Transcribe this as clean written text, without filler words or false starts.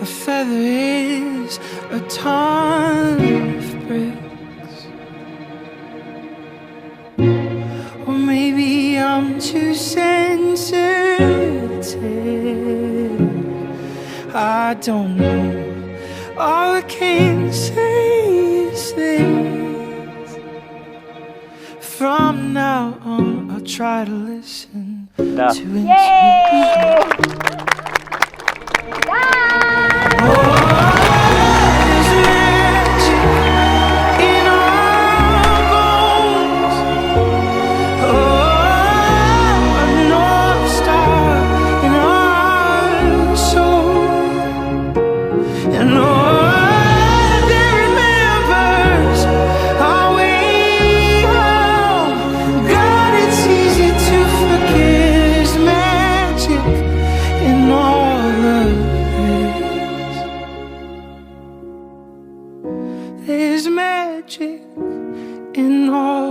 A feather is a ton of bricks. Or maybe I'm too sensitive. I don't know. All I can say is this: from now on, I'll try to listen to intuition. There's magic in all